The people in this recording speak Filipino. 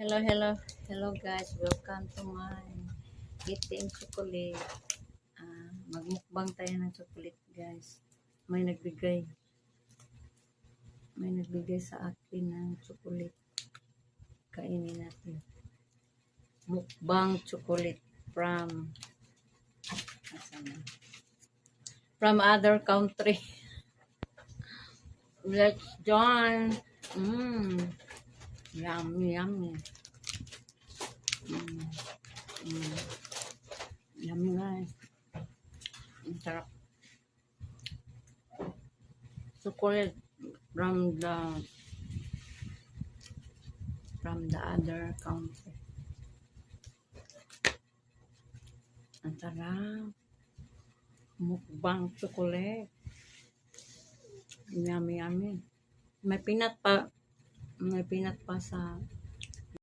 Hello, hello, hello guys. Welcome to my eating chocolate. Magmukbang tayo ng chocolate guys. May nagbigay. May nagbigay sa akin ng chocolate. Kainin natin. Mukbang chocolate from from other country. Let's join. Yummy, yummy. Yummy guys. Ang sarap. Chocolate from the other country. Ang sarap. Mukbang chocolate. Yummy, yummy. May peanut pa. May peanut pa sa